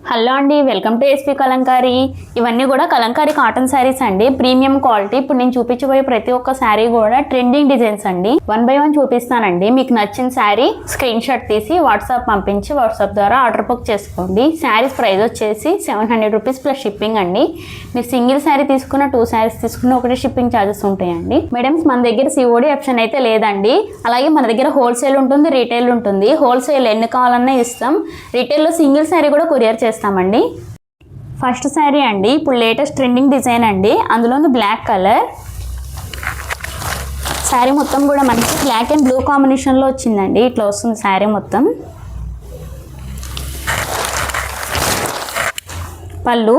Hello అండి, welcome to SP Kalamkari. ఇవన్నీ కూడా కలంకారీ కాటన్ శారీస్ అండి, ప్రీమియం క్వాలిటీ. ఇప్పుడు నేను చూపించబోయే ప్రతి ఒక్క శారీ కూడా ట్రెండింగ్ డిజైన్స్ అండి. 1 by 1 చూపిస్తానండి. మీకు నచ్చిన శారీ స్క్రీన్ షాట్ తీసి వాట్సాప్ పంపించి వాట్సాప్ ద్వారా ఆర్డర్ బుక్ చేసుకోండి. శారీస్ ప్రైస్ వచ్చేసి 700 రూపీస్ ప్లస్ షిప్పింగ్ అండి. మీరు సింగిల్ శారీ తీసుకున్న 2 శారీస్ తీసుకున్న ఒకటి షిప్పింగ్ ఛార్జెస్ ఉంటాయండి. మేడమ్స్, మన దగ్గర సిఓడి ఆప్షన్ అయితే లేదండి. అలాగే మన దగ్గర హోల్సేల్ ఉంటుంది, రీటైల్ ఉంటుంది. హోల్సేల్ ఎన్ని కావాలన్నా ఇస్తాం. రీటైల్లో సింగిల్ శారీ కూడా కొరియర్ చేస్తామండి. ఫస్ట్ శారీ అండి, ఇప్పుడు లేటెస్ట్ ట్రెండింగ్ డిజైన్ అండి. అందులోని బ్లాక్ కలర్ శారీ మొత్తం కూడా మనకి బ్లాక్ అండ్ బ్లూ కాంబినేషన్లో వచ్చిందండి. ఇట్లా వస్తుంది శారీ మొత్తం. పళ్ళు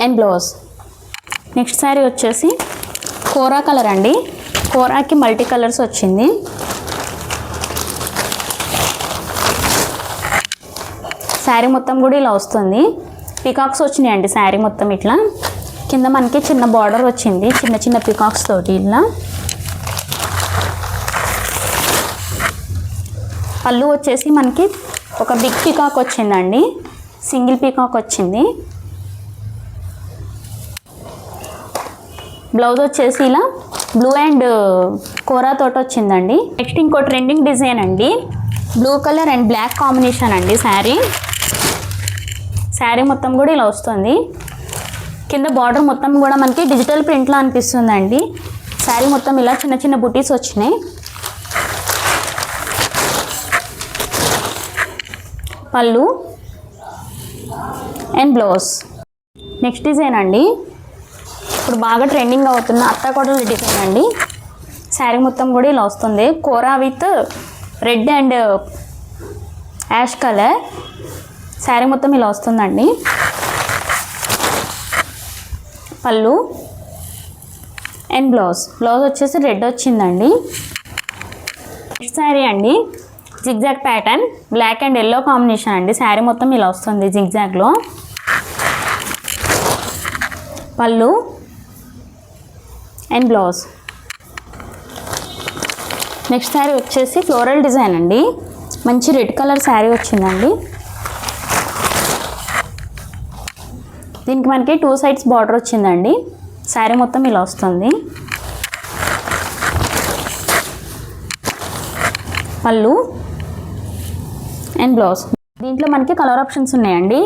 అండ్ బ్లౌజ్. నెక్స్ట్ శారీ వచ్చేసి కోరా కలర్ అండి. కోరాకి మల్టీ కలర్స్ వచ్చింది. శారీ మొత్తం కూడా ఇలా వస్తుంది. పికాక్స్ వచ్చినాయండి శారీ మొత్తం. ఇట్లా కింద మనకి చిన్న బార్డర్ వచ్చింది, చిన్న చిన్న పికాక్స్ తోటి. ఇలా పళ్ళు వచ్చేసి మనకి ఒక బిగ్ పికాక్ వచ్చిందండి, సింగిల్ పికాక్ వచ్చింది. బ్లౌజ్ వచ్చేసి ఇలా బ్లూ అండ్ కోరా తోటి వచ్చిందండి. నెక్స్ట్ ఇంకో ట్రెండింగ్ డిజైన్ అండి, blue colour and black combination అండి. శారీ మొత్తం కూడా ఇలా వస్తుంది. కింద బార్డర్ మొత్తం కూడా మనకి డిజిటల్ ప్రింట్లో అనిపిస్తుందండి. శారీ మొత్తం ఇలా చిన్న చిన్న బుటీస్ వచ్చినాయి. పళ్ళు అండ్ బ్లౌజ్. నెక్స్ట్ డిజైన్ అండి, ఇప్పుడు బాగా ట్రెండింగ్ అవుతున్న అత్తాకోడల డిజైన్ అండి. శారీ మొత్తం కూడా ఇలా వస్తుంది. Kora with red and ash colour. Sari మొత్తం ఇలా వస్తుందండి. Pallu and blouse. బ్లౌజ్ వచ్చేసి రెడ్ వచ్చిందండి. నెక్స్ట్ శారీ అండి, zigzag pattern, black and yellow combination అండి. శారీ మొత్తం ఇలా వస్తుంది జిగ్జాగ్లో. పళ్ళు అండ్ బ్లౌజ్. నెక్స్ట్ శారీ వచ్చేసి ఫ్లోరల్ డిజైన్ అండి. మంచి రెడ్ కలర్ శారీ వచ్చిందండి. దీనికి మనకి 2 సైడ్స్ బార్డర్ వచ్చిందండి. శారీ మొత్తం ఇలా వస్తుంది. పళ్ళు అండ్ బ్లౌజ్. దీంట్లో మనకి కలర్ ఆప్షన్స్ ఉన్నాయండి.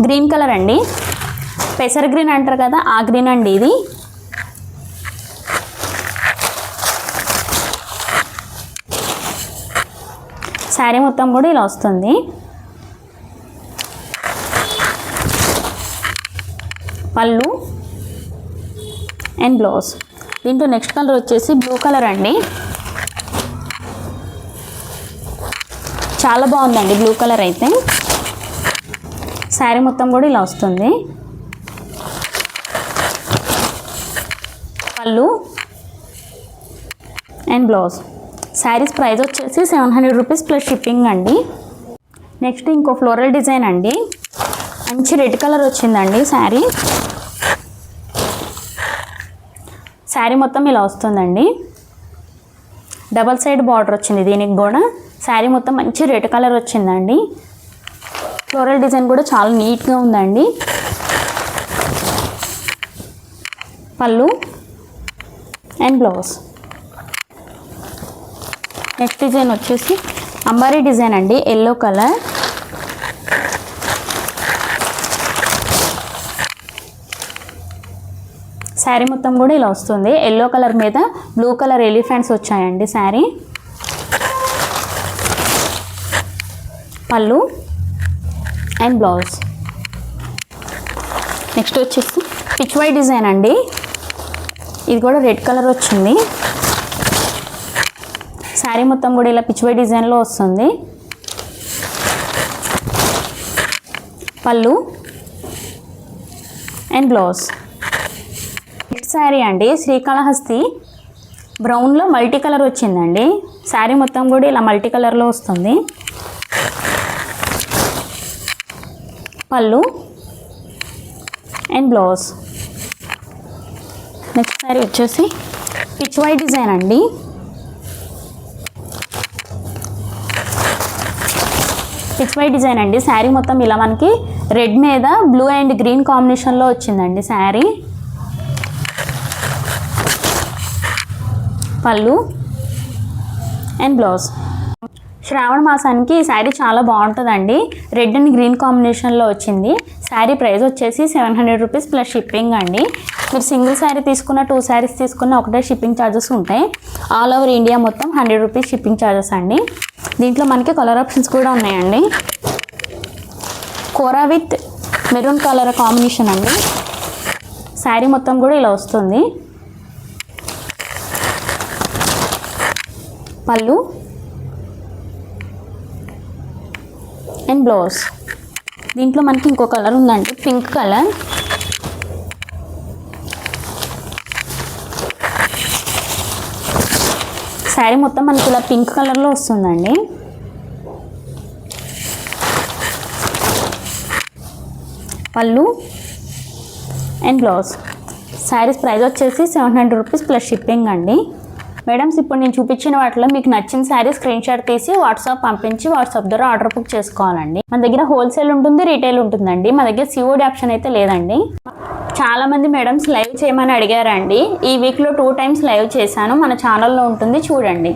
గ్రీన్ కలర్ అండి, పెసర్ గ్రీన్ అంటారు కదా, ఆ గ్రీన్ అండి ఇది. శారీ మొత్తం కూడా ఇలా వస్తుంది. పళ్ళు అండ్ బ్లౌజ్. దీంట్లో నెక్స్ట్ కలర్ వచ్చేసి బ్లూ కలర్ అండి. చాలా బాగుందండి బ్లూ కలర్ అయితే. శారీ మొత్తం కూడా ఇలా వస్తుంది. పళ్ళు అండ్ బ్లౌజ్. శారీస్ ప్రైస్ వచ్చేసి 700 రూపీస్ ప్లస్ షిప్పింగ్ అండి. నెక్స్ట్ ఇంకో ఫ్లోరల్ డిజైన్ అండి. మంచి రెడ్ కలర్ వచ్చిందండి శారీ. శారీ మొత్తం ఇలా వస్తుందండి. డబల్ సైడ్ బార్డర్ వచ్చింది దీనికి కూడా. శారీ మొత్తం మంచి రెడ్ కలర్ వచ్చిందండి. ఫ్లోరల్ డిజైన్ కూడా చాలా నీట్గా ఉందండి. పళ్ళు అండ్ బ్లౌజ్. నెక్స్ట్ డిజైన్ వచ్చేసి అంబారీ డిజైన్ అండి, ఎల్లో కలర్. శారీ మొత్తం కూడా ఇలా వస్తుంది. ఎల్లో కలర్ మీద బ్లూ కలర్ ఎలిఫెంట్స్ వచ్చాయండి శారీ. పళ్ళు అండ్ బ్లౌజ్. నెక్స్ట్ వచ్చేసి పిచ్ వైట్ డిజైన్ అండి. ఇది కూడా రెడ్ కలర్ వచ్చింది. శారీ మొత్తం కూడా ఇలా పిచ్ వైట్ డిజైన్లో వస్తుంది. పళ్ళు అండ్ బ్లౌజ్. నెక్స్ట్ శారీ అండి, శ్రీకాళహస్తి బ్రౌన్లో మల్టీ కలర్ వచ్చిందండి. శారీ మొత్తం కూడా ఇలా మల్టీ కలర్లో వస్తుంది. పళ్ళు అండ్ బ్లౌజ్. నెక్స్ట్ శారీ వచ్చేసి పిచ్ వైట్ డిజైన్ అండి. పిచ్ వై డిజైన్ అండి. శారీ మొత్తం ఇలా మనకి రెడ్ మీద బ్లూ అండ్ గ్రీన్ కాంబినేషన్లో వచ్చిందండి శారీ. పళ్ళు అండ్ బ్లౌజ్. శ్రావణ మాసానికి ఈ శారీ చాలా బాగుంటుందండి. రెడ్ అండ్ గ్రీన్ కాంబినేషన్లో వచ్చింది. శారీ ప్రైస్ వచ్చేసి 700 రూపీస్ ప్లస్ షిప్పింగ్ అండి. మీరు సింగిల్ శారీ తీసుకున్న 2 శారీస్ తీసుకున్న ఒకటే షిప్పింగ్ ఛార్జెస్ ఉంటాయి. ఆల్ ఓవర్ ఇండియా మొత్తం 100 రూపీస్ షిప్పింగ్ ఛార్జెస్ అండి. దీంట్లో మనకి కలర్ ఆప్షన్స్ కూడా ఉన్నాయండి. కోరా విత్ మెరూన్ కలర్ కాంబినేషన్ అండి. శారీ మొత్తం కూడా ఇలా వస్తుంది. పళ్ళు అండ్ బ్లౌజ్. దీంట్లో మనకి ఇంకో కలర్ ఉందండి, పింక్ కలర్. శారీ మొత్తం మనకి ఇలా పింక్ కలర్లో వస్తుందండి. Pallu and blouse. Saris price వచ్చేసి 700 రూపీస్ ప్లస్ షిప్పింగ్ అండి. మేడమ్స్, ఇప్పుడు నేను చూపించిన వాటిలో మీకు నచ్చిన శారీ స్క్రీన్ షాట్ తీసి వాట్సాప్ పంపించి వాట్సాప్ ద్వారా ఆర్డర్ బుక్ చేసుకోవాలండి. మన దగ్గర హోల్సేల్ ఉంటుంది, రీటైల్ ఉంటుందండి. మన దగ్గర సిఓడి ఆప్షన్ అయితే లేదండి. చాలామంది మేడమ్స్ లైవ్ చేయమని అడిగారండి. ఈ వీక్లో 2 టైమ్స్ లైవ్ చేశాను. మన ఛానల్లో ఉంటుంది, చూడండి.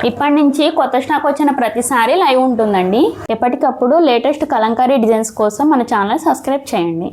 ఇప్పటి నుంచి కొత్త స్టాక్ వచ్చిన ప్రతిసారి లైవ్ ఉంటుందండి. ఎప్పటికప్పుడు లేటెస్ట్ కలంకారీ డిజైన్స్ కోసం మన ఛానల్ సబ్స్క్రైబ్ చేయండి.